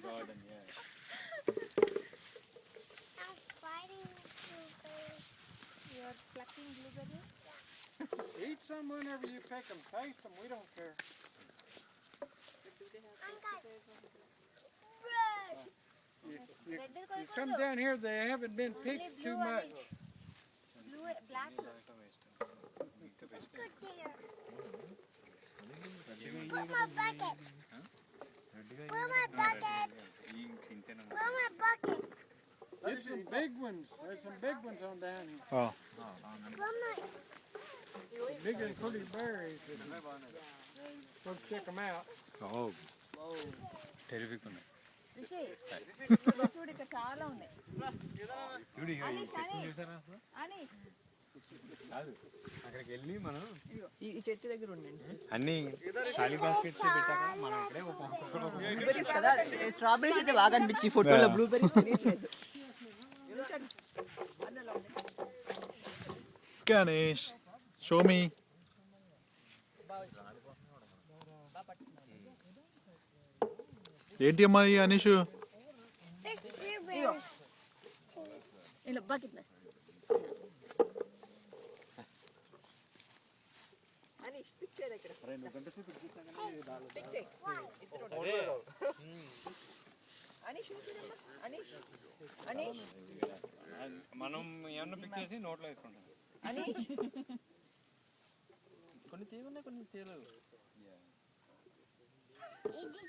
garden, yeah. I'm fighting blueberries. You're plucking blueberries? Eat some whenever you pick them. Taste them. We don't care. Red. You come down here, they haven't been picked too much. Blue, black. Let's go there. Where's my bucket? Where's my bucket? Where's my bucket? There's some big ones. There's some big ones on down here. Oh. Where's my... Big and pretty berries. Go check them out. Oh. Terrific ఉన్నాయి. రిషి చూడు ఇక్కడ చాలా ఉన్నాయి. చూడు ఇక అనీష్, అనీష్. చూసారా అసలు? అనీష్ కాదు అక్కడికి వెళ్ళి మనం ఈ చెట్టు దగ్గర ఉండండి. అన్ని ఖాళీ బాస్కెట్స్ పెట్టాక మనం ఇక్కడే బ్లూబెర్రీస్ కదా, స్ట్రాబెర్రీస్ అయితే బాగా అనిపించి ఫోటోలో, బ్లూబెర్రీస్ తెలియట్లేదు. Ganesh, show me. ఏంటి అమ్మా ఈ అనీషు? Fish blueberries. ఇలా బకెట్ అనీష్ పిక్ చేయి ఇక్కడ. పిక్ చేయి. అనీష్ చూడమ్మా. అనీష్, అనీష్, మనం ఏమన్నా పిక్ చేసి నోట్లో వేసుకుంటాం. అనీష్. కొన్ని తీగున్నాయి, కొన్ని తీయలేవు.